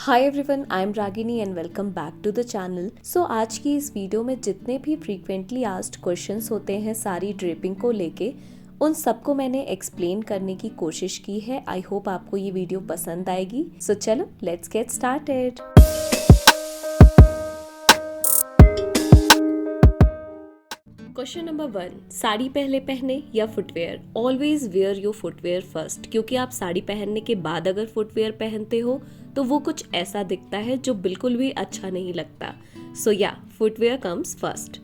Hi everyone, I am Ragini and welcome back to the channel. So आज की इस video में जितने भी फ्रीक्वेंटली आस्क्ड क्वेश्चंस होते हैं साड़ी ड्रेपिंग को लेके, उन सबको मैंने एक्सप्लेन करने की कोशिश की है। आई होप आपको ये वीडियो पसंद आएगी। सो चलो let's get started. Question number 1, sari पहले पहने या footwear? Always wear your footwear first, क्योंकि आप साड़ी पहनने के बाद अगर फुटवेयर पहनते हो तो वो कुछ ऐसा दिखता है जो बिल्कुल भी अच्छा नहीं लगता। सो या फुटवेयर कम्स फर्स्ट।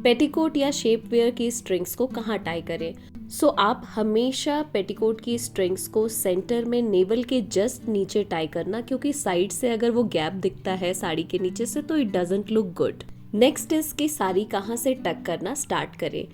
पेटीकोट या शेप वेयर की स्ट्रिंग्स को कहाँ टाई करें? सो आप हमेशा पेटीकोट की स्ट्रिंग्स को सेंटर में नेवल के जस्ट नीचे टाई करना, क्योंकि साइड से अगर वो गैप दिखता है साड़ी के नीचे से तो it doesn't look good. Next is कि साड़ी कहाँ से टक करना स्टार्ट करें।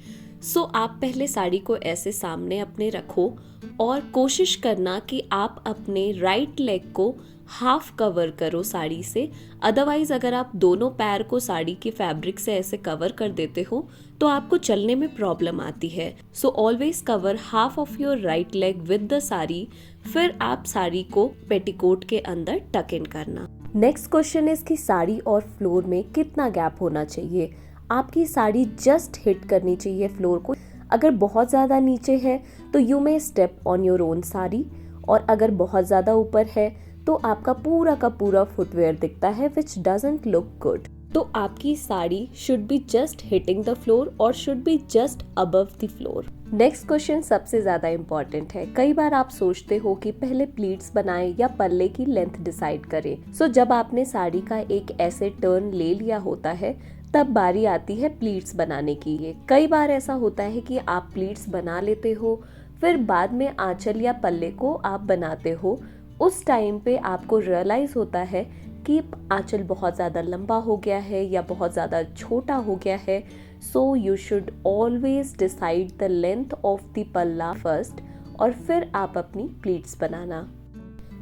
सो आप पहले साड़ी को ऐसे सामने अपने रखो और कोशिश करना कि आप अपने राइट लेग को हाफ कवर करो साड़ी से। अदरवाइज अगर आप दोनों पैर को साड़ी के फैब्रिक से ऐसे कवर कर देते हो तो आपको चलने में प्रॉब्लम आती है। So always cover half of your right leg with the sari, फिर आप साड़ी को पेटीकोट के अंदर टक इन करना। नेक्स्ट क्वेश्चन इज कि साड़ी और फ्लोर में कितना गैप होना चाहिए? आपकी साड़ी जस्ट हिट करनी चाहिए फ्लोर को। अगर बहुत ज़्यादा नीचे है तो you may step on your own sari, और अगर बहुत ज़्यादा ऊपर है तो आपका पूरा का पूरा फुटवेयर दिखता है विच डजंट लुक गुड। तो आपकी sari should be just hitting the floor और should be just above the floor. Next question सबसे ज्यादा इम्पोर्टेंट है। कई बार आप सोचते हो कि पहले प्लीट्स बनाएं या पल्ले की लेंथ डिसाइड करें। सो जब आपने साड़ी का एक ऐसे टर्न ले लिया होता है तब बारी आती है प्लीट्स बनाने की। कई बार ऐसा होता है कि आप प्लीट्स बना लेते हो, फिर बाद में आंचल या पल्ले को आप बनाते हो। उस टाइम पे आपको रियलाइज होता है कि आंचल बहुत ज़्यादा लंबा हो गया है या बहुत ज़्यादा छोटा हो गया है। So you should always decide the length of the पल्ला फर्स्ट और फिर आप अपनी pleats banana.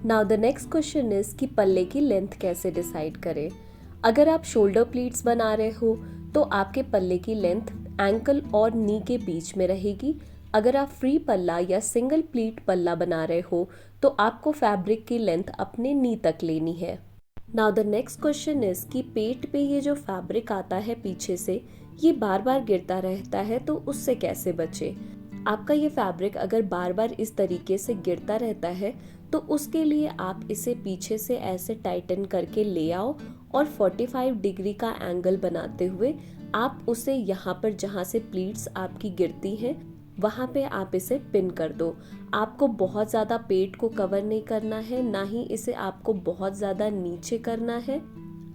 Now the next question is कि पल्ले की लेंथ कैसे डिसाइड करें? अगर आप शोल्डर प्लीट्स बना रहे हो तो आपके पल्ले की लेंथ एंकल और नी के बीच में रहेगी। अगर आप फ्री पल्ला या सिंगल प्लीट पल्ला बना रहे हो तो आपको फैब्रिक की लेंथ अपने नी तक लेनी है। Now the next question is कि पेट पे ये जो फैब्रिक आता है पीछे से, ये बार बार गिरता रहता है, तो उससे कैसे बचे? आपका ये फैब्रिक अगर बार बार इस तरीके से गिरता रहता है तो उसके लिए आप इसे पीछे से ऐसे टाइटन करके ले आओ और 45 डिग्री का एंगल बनाते हुए आप उसे यहाँ पर जहाँ से प्लीट्स आपकी गिरती हैं वहाँ पे आप इसे पिन कर दो। आपको बहुत ज़्यादा पेट को कवर नहीं करना है, ना ही इसे आपको बहुत ज़्यादा नीचे करना है।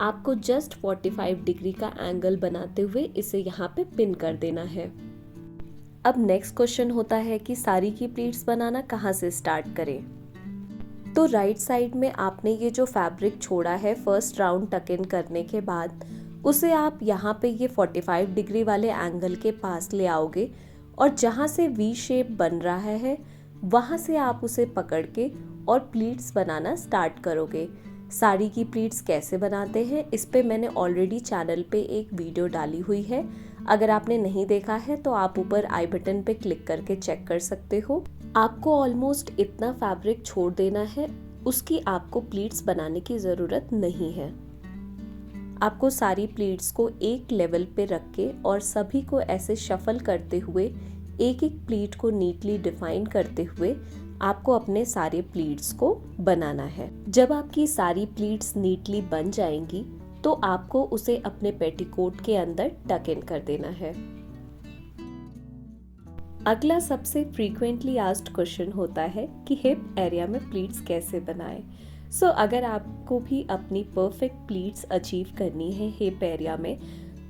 आपको जस्ट 45 डिग्री का एंगल बनाते हुए इसे यहाँ पे पिन कर देना है। अब नेक्स्ट क्वेश्चन होता है कि साड़ी की प्लीट्स बनाना कहाँ से स्टार्ट करें? तो राइट साइड में आपने ये जो फैब्रिक छोड़ा है फर्स्ट राउंड टक इन करने के बाद, उसे आप यहाँ पे ये 45 डिग्री वाले एंगल के पास ले आओगे और जहाँ से वी शेप बन रहा है वहाँ से आप उसे पकड़ के और प्लीट्स बनाना स्टार्ट करोगे। साड़ी की प्लीट्स कैसे बनाते हैं इस पे मैंने ऑलरेडी चैनल पे एक वीडियो डाली हुई है। अगर आपने नहीं देखा है तो आप ऊपर आई बटन पे क्लिक करके चेक कर सकते हो। आपको ऑलमोस्ट इतना फैब्रिक छोड़ देना है, उसकी आपको प्लीट्स बनाने की ज़रूरत नहीं है। आपको सारी प्लीट्स को एक लेवल पे रख के और सभी को ऐसे शफल करते हुए एक एक प्लीट को नीटली डिफाइन करते हुए आपको अपने सारे प्लीट्स को बनाना है। जब आपकी सारी प्लीट्स नीटली बन जाएंगी तो आपको उसे अपने पेटीकोट के अंदर टक इन कर देना है। अगला सबसे फ्रीक्वेंटली आस्क्ड क्वेश्चन होता है कि हिप एरिया में प्लीट्स कैसे बनाएं। सो अगर आपको भी अपनी परफेक्ट प्लीट्स अचीव करनी है हिप एरिया में,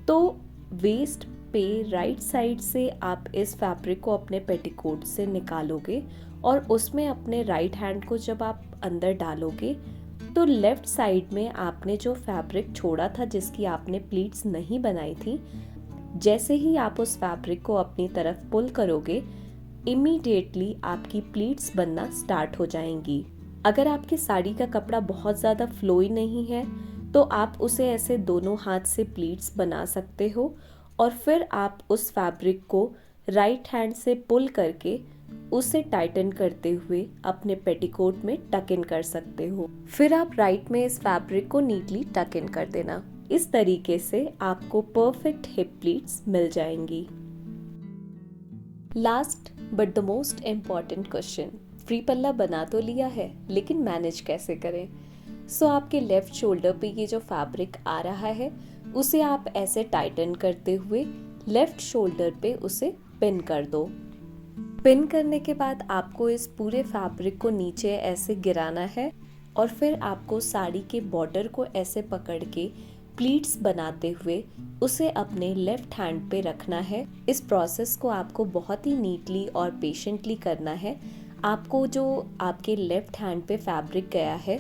तो वेस्ट पे राइट साइड से आप इस फैब्रिक को अपने पेटीकोट से निकालोगे और उसमें अपने राइट हैंड को जब आप अंदर डालोगे तो लेफ्ट साइड में आपने जो फैब्रिक छोड़ा था जिसकी आपने प्लीट्स नहीं बनाई थी, जैसे ही आप उस फैब्रिक को अपनी तरफ पुल करोगे इमीडिएटली आपकी प्लीट्स बनना स्टार्ट हो जाएंगी। अगर आपकी साड़ी का कपड़ा बहुत ज़्यादा फ्लोई नहीं है तो आप उसे ऐसे दोनों हाथ से प्लीट्स बना सकते हो और फिर आप उस फैब्रिक को राइट हैंड से पुल करके उसे टाइटन करते हुए अपने पेटीकोट में टक इन कर सकते हो। फिर आप राइट में इस फैब्रिक को नीटली टक इन कर देना। इस तरीके से आपको परफेक्ट हिप प्लीट्स मिल जाएंगी। Last but the most important question, free पल्ला बना तो लिया है लेकिन मैनेज कैसे करें। सो आपके लेफ्ट शोल्डर पे ये जो फैब्रिक आ रहा है उसे आप ऐसे टाइटन करते हुए लेफ्ट शोल्डर पे उसे पिन कर दो। पिन करने के बाद आपको इस पूरे फैब्रिक को नीचे ऐसे गिराना है और फिर आपको साड़ी के बॉर्डर को ऐसे पकड़ के प्लीट्स बनाते हुए उसे अपने लेफ्ट हैंड पे रखना है। इस प्रोसेस को आपको बहुत ही नीटली और पेशेंटली करना है। आपको जो आपके लेफ्ट हैंड पे फैब्रिक गया है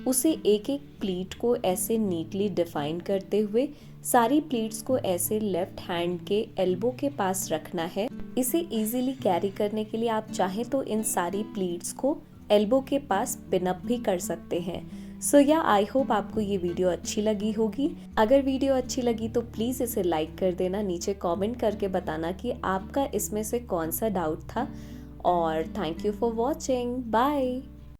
उसे एक एक प्लीट को ऐसे नीटली डिफाइन करते हुए सारी प्लीट्स को ऐसे लेफ्ट हैंड के एल्बो के पास रखना है। इसे इजीली कैरी करने के लिए आप चाहें तो इन सारी प्लीट्स को एल्बो के पास पिन अप भी कर सकते हैं। सो या आई होप आपको ये वीडियो अच्छी लगी होगी। अगर वीडियो अच्छी लगी तो प्लीज़ इसे लाइक कर देना, नीचे कमेंट करके बताना कि आपका इसमें से कौन सा डाउट था। और thank you for watching. Bye.